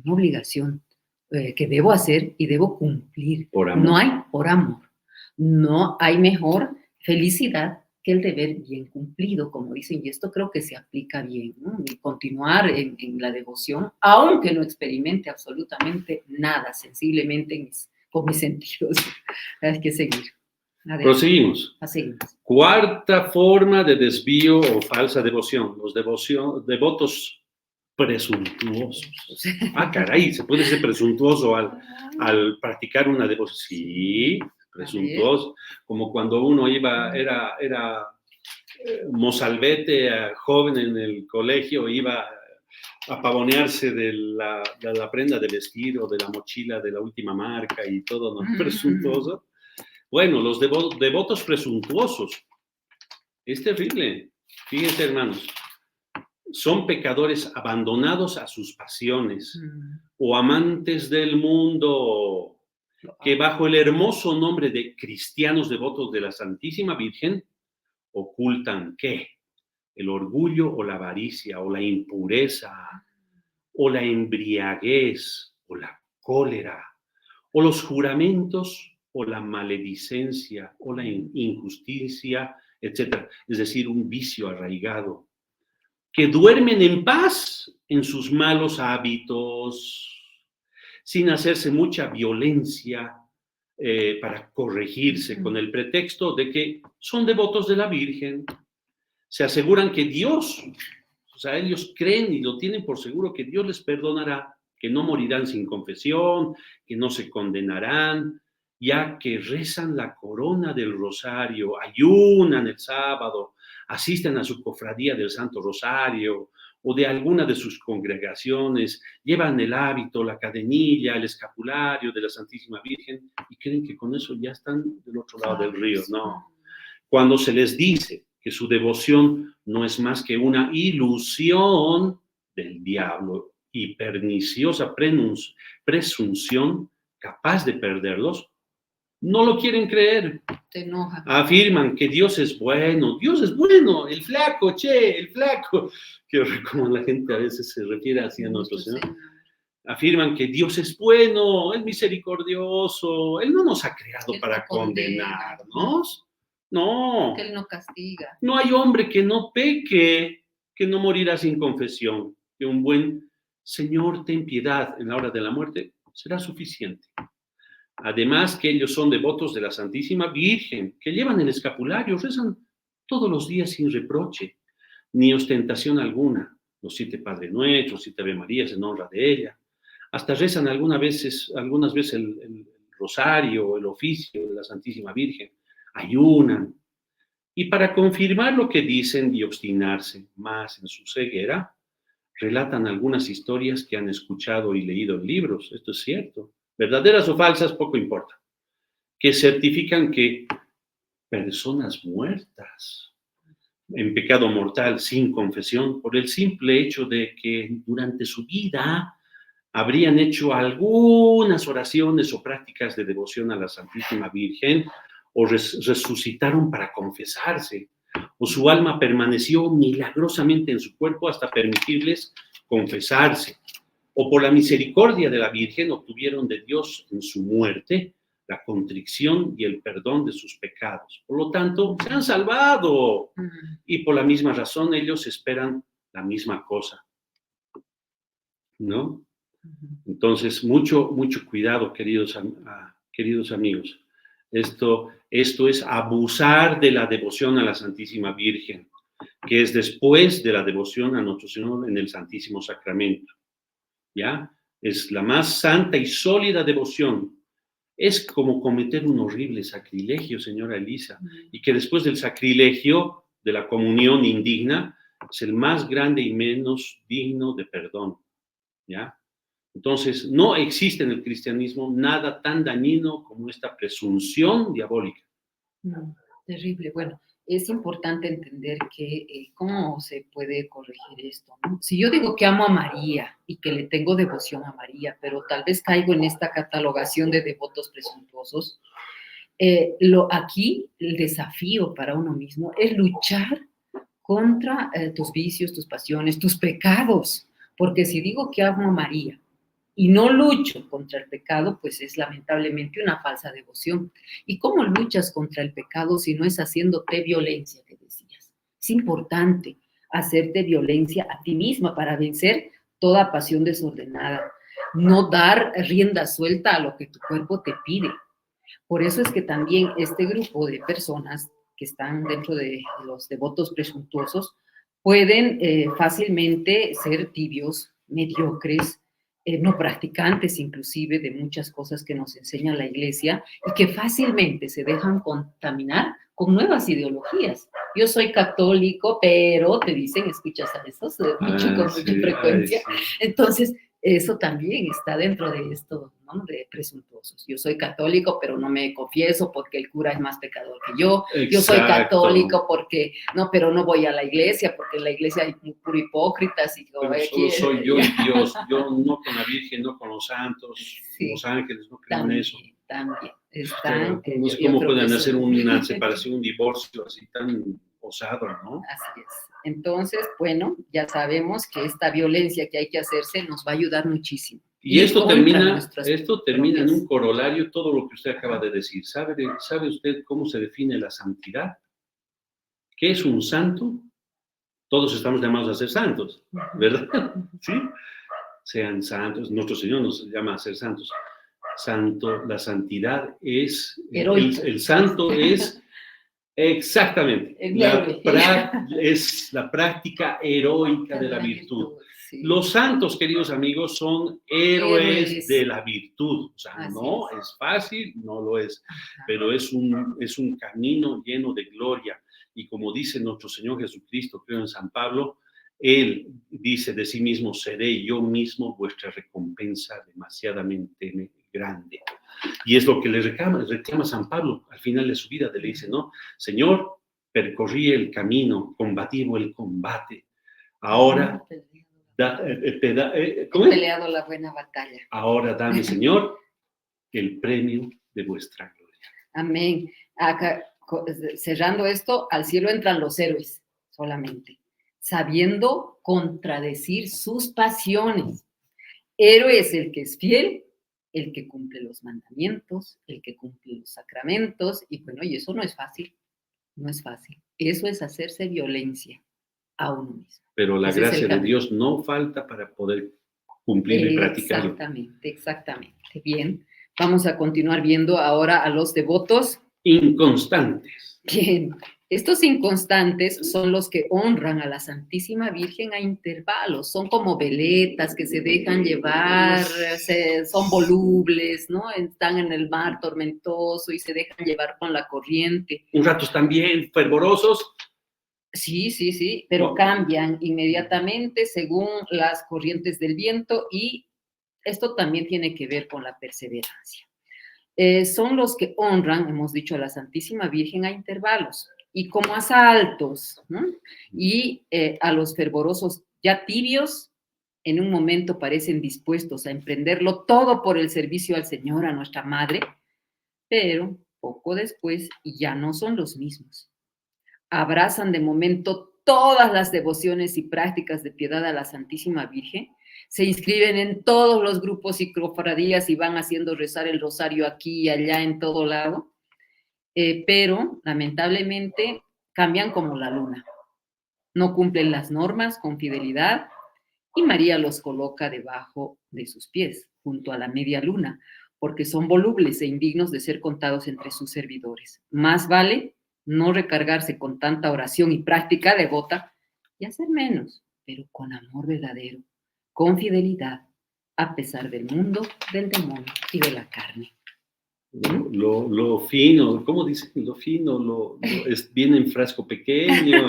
una obligación que debo hacer y debo cumplir. Por amor. No hay por amor. No hay mejor felicidad que el deber bien cumplido, como dicen, y esto creo que se aplica bien, ¿no? Y continuar en la devoción, aunque no experimente absolutamente nada sensiblemente con mis sentidos. Hay que seguir. Adelante. Proseguimos. Seguimos. Cuarta forma de desvío o falsa devoción, los devotos presuntuosos. Ah, caray, ¿se puede ser presuntuoso al practicar una devoción? Sí, presuntuoso. Como cuando uno era mozalbete, joven en el colegio, iba a pavonearse de la prenda de vestir o de la mochila de la última marca y todo, ¿no? Presuntuoso. Bueno, los devotos presuntuosos. Es terrible. Fíjense, hermanos. Son pecadores abandonados a sus pasiones o amantes del mundo, que bajo el hermoso nombre de cristianos devotos de la Santísima Virgen ocultan ¿qué? El orgullo o la avaricia o la impureza o la embriaguez o la cólera o los juramentos o la maledicencia o la injusticia, etc. Es decir, un vicio arraigado, que duermen en paz en sus malos hábitos, sin hacerse mucha violencia para corregirse, con el pretexto de que son devotos de la Virgen. Se aseguran que Dios, o sea, ellos creen y lo tienen por seguro que Dios les perdonará, que no morirán sin confesión, que no se condenarán, ya que rezan la corona del rosario, ayunan el sábado, asisten a su cofradía del Santo Rosario o de alguna de sus congregaciones, llevan el hábito, la cadenilla, el escapulario de la Santísima Virgen y creen que con eso ya están del otro lado del río. No. Cuando se les dice que su devoción no es más que una ilusión del diablo y perniciosa presunción capaz de perderlos, no lo quieren creer. Te enoja. Afirman que Dios es bueno, el flaco, el flaco, que como la gente a veces se refiere así a nuestro Señor. Afirman que Dios es bueno, es misericordioso, Él no nos ha creado para condenarnos. No. Que Él no castiga. No hay hombre que no peque, que no morirá sin confesión, que un buen Señor, ten piedad en la hora de la muerte será suficiente. Además que ellos son devotos de la Santísima Virgen, que llevan el escapulario, rezan todos los días sin reproche, ni ostentación alguna. Los 7 Padre Nuestros, 7 Ave Marías en honra de ella. Hasta rezan algunas veces el rosario, el oficio de la Santísima Virgen. Ayunan. Y para confirmar lo que dicen y obstinarse más en su ceguera, relatan algunas historias que han escuchado y leído en libros. Esto es cierto. Verdaderas o falsas, poco importa. Que certifican que personas muertas en pecado mortal, sin confesión, por el simple hecho de que durante su vida habrían hecho algunas oraciones o prácticas de devoción a la Santísima Virgen, o resucitaron para confesarse, o su alma permaneció milagrosamente en su cuerpo hasta permitirles confesarse, o por la misericordia de la Virgen obtuvieron de Dios en su muerte la contrición y el perdón de sus pecados. Por lo tanto, se han salvado y por la misma razón ellos esperan la misma cosa, ¿no? Entonces, mucho cuidado, queridos amigos. Esto es abusar de la devoción a la Santísima Virgen, que es después de la devoción a nuestro Señor en el Santísimo Sacramento. ¿Ya? Es la más santa y sólida devoción. Es como cometer un horrible sacrilegio, señora Elisa, y que después del sacrilegio de la comunión indigna es el más grande y menos digno de perdón. ¿Ya? Entonces, no existe en el cristianismo nada tan dañino como esta presunción diabólica. No, terrible. Bueno, es importante entender que cómo se puede corregir esto, ¿no? Si yo digo que amo a María y que le tengo devoción a María, pero tal vez caigo en esta catalogación de devotos presuntuosos, aquí el desafío para uno mismo es luchar contra tus vicios, tus pasiones, tus pecados, porque si digo que amo a María y no lucho contra el pecado, pues es lamentablemente una falsa devoción. ¿Y cómo luchas contra el pecado si no es haciéndote violencia, que decías? Es importante hacerte violencia a ti misma para vencer toda pasión desordenada, no dar rienda suelta a lo que tu cuerpo te pide. Por eso es que también este grupo de personas que están dentro de los devotos presuntuosos pueden fácilmente ser tibios, mediocres, no practicantes inclusive de muchas cosas que nos enseña la iglesia y que fácilmente se dejan contaminar con nuevas ideologías. Yo soy católico, pero te dicen, escuchas a eso, se dicho con mucha frecuencia. Sí. Entonces, eso también está dentro de esto, ¿no? De presuntuosos. Yo soy católico, pero no me confieso porque el cura es más pecador que yo. Exacto. Yo soy católico porque, no, pero no voy a la iglesia porque en la iglesia hay puro hipócritas. Y pero solo soy yo y Dios. Yo no con la Virgen, no con los santos, sí, los ángeles, no creo también, en eso. También. Están, No sé cómo pueden hacer una separación, un divorcio así tan osado, ¿no? Así es. Entonces, bueno, ya sabemos que esta violencia que hay que hacerse nos va a ayudar muchísimo. Y esto termina en un corolario, todo lo que usted acaba de decir. ¿Sabe usted cómo se define la santidad? ¿Qué es un santo? Todos estamos llamados a ser santos, ¿verdad? ¿Sí? Sean santos. Nuestro Señor nos llama a ser santos. Santo, la santidad es... El santo es... Exactamente. Es la práctica heroica de la virtud. Sí. Los santos, queridos amigos, son héroes de la virtud. O sea, así no es fácil, no lo es, pero es un camino lleno de gloria. Y como dice nuestro Señor Jesucristo, creo en San Pablo, Él dice de sí mismo, seré yo mismo vuestra recompensa demasiadamente grande. Y es lo que le reclama San Pablo al final de su vida. Le dice, ¿no? Señor, percorrí el camino, combatí el combate. Ahora, he peleado la buena batalla. Ahora dame, Señor, el premio de vuestra gloria. Amén. Acá, cerrando esto, al cielo entran los héroes solamente, sabiendo contradecir sus pasiones. Héroe es el que es fiel, el que cumple los mandamientos, el que cumple los sacramentos, y bueno, y eso no es fácil, no es fácil. Eso es hacerse violencia a uno mismo. Pero la gracia de Dios no falta para poder cumplir y practicarlo. Exactamente. Bien, vamos a continuar viendo ahora a los devotos inconstantes. Bien, estos inconstantes son los que honran a la Santísima Virgen a intervalos, son como veletas que se dejan llevar, son volubles, ¿no? Están en el mar tormentoso y se dejan llevar con la corriente. Un rato están bien fervorosos. Sí, pero cambian inmediatamente según las corrientes del viento y esto también tiene que ver con la perseverancia. Son los que honran, hemos dicho, a la Santísima Virgen a intervalos y como asaltos, ¿no? Y a los fervorosos ya tibios, en un momento parecen dispuestos a emprenderlo todo por el servicio al Señor, a nuestra Madre, pero poco después ya no son los mismos. Abrazan de momento todas las devociones y prácticas de piedad a la Santísima Virgen, se inscriben en todos los grupos y cofradías y van haciendo rezar el rosario aquí y allá en todo lado, pero lamentablemente cambian como la luna. No cumplen las normas con fidelidad y María los coloca debajo de sus pies, junto a la media luna, porque son volubles e indignos de ser contados entre sus servidores. Más vale no recargarse con tanta oración y práctica devota y hacer menos, pero con amor verdadero, con fidelidad, a pesar del mundo, del demonio y de la carne. Lo fino, ¿cómo dicen? Lo fino, viene en frasco pequeño.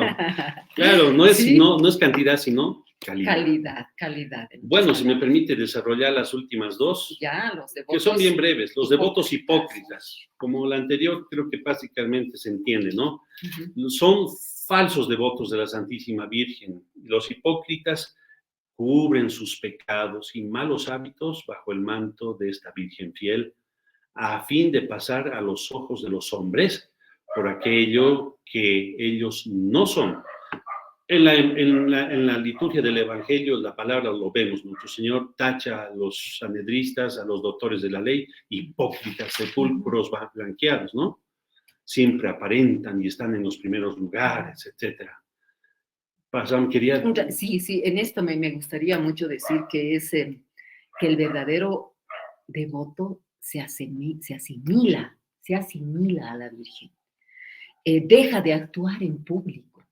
Claro, no es, ¿sí? no es cantidad, sino calidad. Calidad. Bueno, si me permite desarrollar las últimas dos, ya, los devotos, que son bien breves, los devotos hipócritas. Como la anterior, creo que básicamente se entiende, ¿no? Son falsos devotos de la Santísima Virgen. Los hipócritas cubren sus pecados y malos hábitos bajo el manto de esta Virgen fiel, a fin de pasar a los ojos de los hombres por aquello que ellos no son. En la liturgia del Evangelio, la palabra lo vemos, nuestro Señor tacha a los sanedristas, a los doctores de la ley, hipócritas, sepulcros blanqueados, ¿no? Siempre aparentan y están en los primeros lugares, etc. Sí, en esto me gustaría mucho decir que es que el verdadero devoto se asimila a la Virgen. Deja de actuar en público.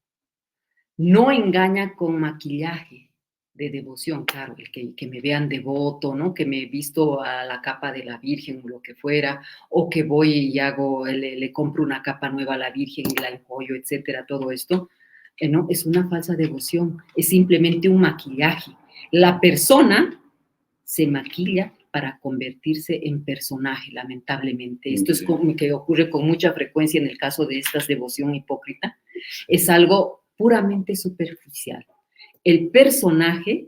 no engaña con maquillaje de devoción, claro, el que me vean devoto, ¿no? Que me he visto a la capa de la Virgen o lo que fuera, o que voy y hago, le compro una capa nueva a la Virgen y la enjollo, etcétera, todo esto, no, es una falsa devoción, es simplemente un maquillaje. La persona se maquilla para convertirse en personaje, lamentablemente. Esto es como que ocurre con mucha frecuencia en el caso de esta devoción hipócrita. Es algo puramente superficial. El personaje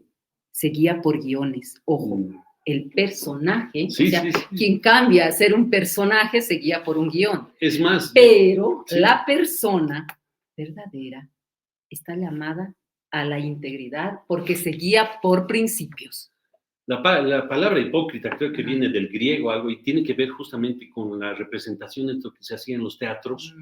se guía por guiones, ojo. El personaje, sí, o sea, sí, sí. Quien cambia a ser un personaje se guía por un guión. Es más. Pero sí, la persona verdadera está llamada a la integridad porque se guía por principios. La palabra hipócrita creo que viene del griego algo y tiene que ver justamente con la representación de lo que se hacía en los teatros,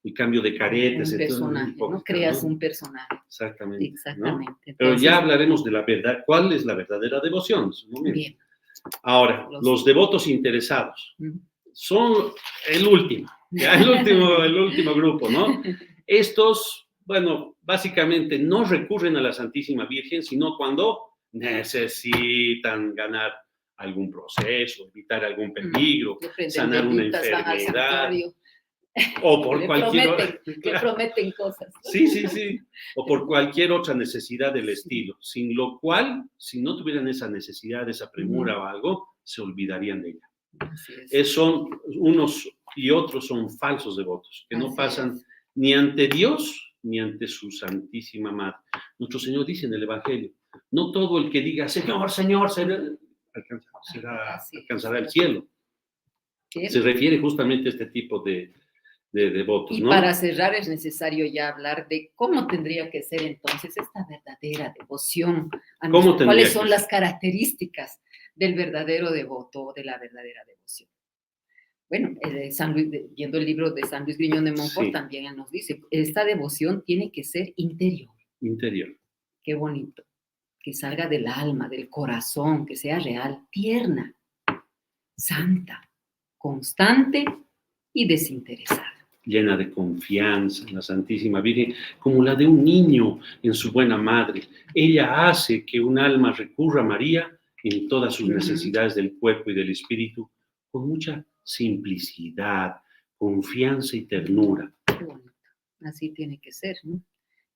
el cambio de caretas. Un personaje, ¿no? Creas, ¿no?, un personaje. Exactamente. Exactamente. ¿No? Entonces, pero ya hablaremos de la verdad. ¿Cuál es la verdadera devoción? Bien. Ahora, los devotos interesados son el último, ya el último grupo, ¿no? Estos, bueno, básicamente no recurren a la Santísima Virgen, sino cuando necesitan ganar algún proceso, evitar algún peligro, sanar una enfermedad, o por cualquier le prometen cosas. Sí, sí, sí, o por cualquier otra necesidad del estilo, sin lo cual, si no tuvieran esa necesidad, esa premura o algo, se olvidarían de ella. Son unos y otros son falsos devotos, que no pasan ni ante Dios ni ante su Santísima Madre. Nuestro Señor dice en el Evangelio, no todo el que diga, Señor, Señor, alcanzará el cielo. Se refiere justamente a este tipo de devotos, y ¿no? Para cerrar es necesario ya hablar de cómo tendría que ser entonces esta verdadera devoción. ¿Cuáles son las características del verdadero devoto o de la verdadera devoción? Bueno, viendo el libro de San Luis Griñón de Montfort, también él nos dice, esta devoción tiene que ser interior. Interior. Qué bonito. Que salga del alma, del corazón, que sea real, tierna, santa, constante y desinteresada. Llena de confianza en la Santísima Virgen, como la de un niño en su buena madre. Ella hace que un alma recurra a María en todas sus necesidades del cuerpo y del espíritu, con mucha simplicidad, confianza y ternura. Qué bonito. Así tiene que ser, ¿no?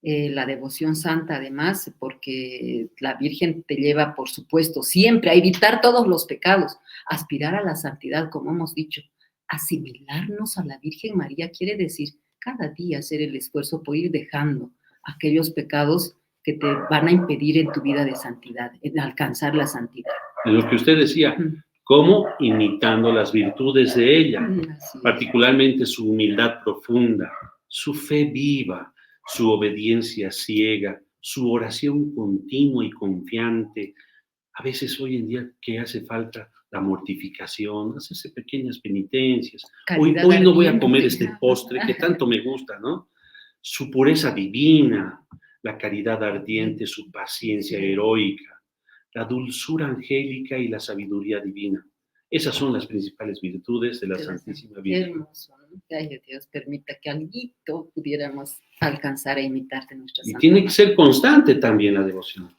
La devoción santa, además, porque la Virgen te lleva, por supuesto, siempre a evitar todos los pecados, aspirar a la santidad, como hemos dicho. Asimilarnos a la Virgen María quiere decir cada día hacer el esfuerzo por ir dejando aquellos pecados que te van a impedir en tu vida de santidad, en alcanzar la santidad. En lo que usted decía, ¿cómo? Imitando las virtudes de ella, particularmente su humildad profunda, su fe viva, su obediencia ciega, su oración continua y confiante. A veces hoy en día que hace falta la mortificación, hacerse pequeñas penitencias. Hoy no voy a comer este postre que tanto me gusta, ¿no? Su pureza divina, la caridad ardiente, su paciencia heroica, la dulzura angélica y la sabiduría divina. Esas son las principales virtudes de la Santísima Virgen. Qué hermoso, ¿no? Que ay, Dios permita que alguito pudiéramos alcanzar a imitar de nuestra Santa. Y tiene que ser constante también la devoción.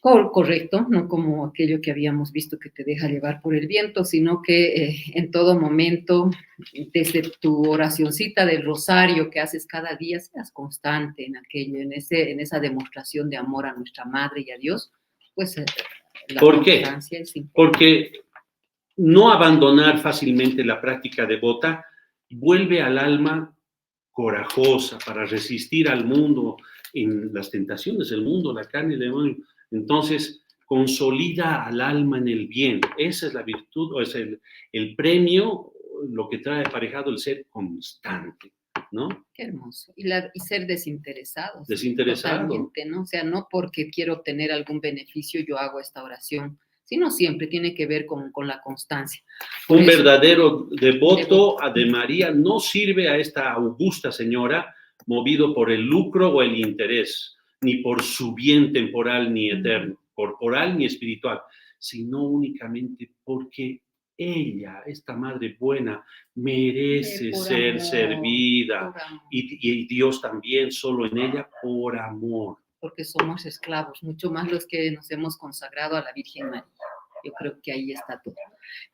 Correcto, no como aquello que habíamos visto que te deja llevar por el viento, sino que en todo momento, desde tu oracioncita del rosario que haces cada día, seas constante en aquello, en esa demostración de amor a nuestra Madre y a Dios, pues la constancia es importante. Porque no abandonar fácilmente la práctica devota vuelve al alma corajosa para resistir al mundo en las tentaciones del mundo, la carne y el demonio. Entonces, consolida al alma en el bien. Esa es la virtud, o es el premio, lo que trae aparejado el ser constante, ¿no? Qué hermoso. Y ser desinteresado. Desinteresado. Totalmente, ¿no? O sea, no porque quiero obtener algún beneficio yo hago esta oración, sino siempre tiene que ver con la constancia. Un verdadero devoto de María no sirve a esta augusta señora movido por el lucro o el interés, ni por su bien temporal ni eterno, corporal ni espiritual, sino únicamente porque ella, esta madre buena, merece Por ser amor, servida. por amor. Y Dios también, solo en ella, por amor. Porque somos esclavos, mucho más los que nos hemos consagrado a la Virgen María. Yo creo que ahí está todo.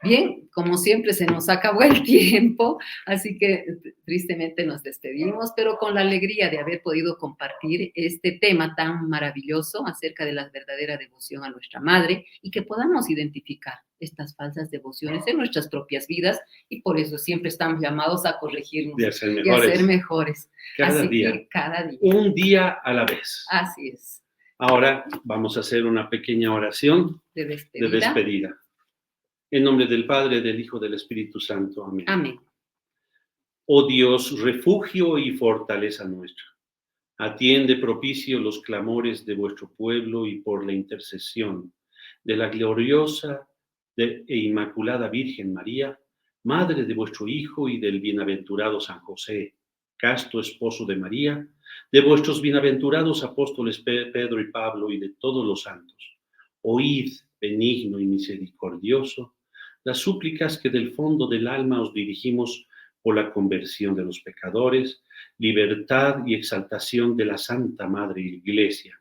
Bien, como siempre se nos acabó el tiempo, así que tristemente nos despedimos, pero con la alegría de haber podido compartir este tema tan maravilloso acerca de la verdadera devoción a nuestra Madre y que podamos identificar estas falsas devociones en nuestras propias vidas y por eso siempre estamos llamados a corregirnos De ser y a ser mejores. mejores. Cada Así día. que cada día. Un día a la vez. Así es. Ahora vamos a hacer una pequeña oración De de despedida. despedida. En nombre del Padre, del Hijo, del Espíritu Santo. Amén. Amén. Oh Dios, refugio y fortaleza nuestra, atiende propicio los clamores de vuestro pueblo y por la intercesión de la gloriosa e inmaculada Virgen María, Madre de vuestro Hijo y del bienaventurado San José, casto esposo de María, de vuestros bienaventurados apóstoles Pedro y Pablo y de todos los santos. Oíd, benigno y misericordioso, las súplicas que del fondo del alma os dirigimos por la conversión de los pecadores, libertad y exaltación de la Santa Madre Iglesia.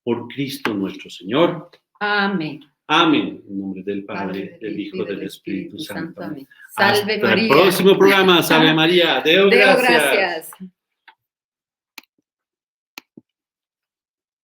Por Cristo nuestro Señor. Amén. Amén. En nombre del Padre, del Hijo y del Espíritu Santo. Amén. Salve Hasta María. el próximo programa. Salve María. Deo Deo gracias. gracias.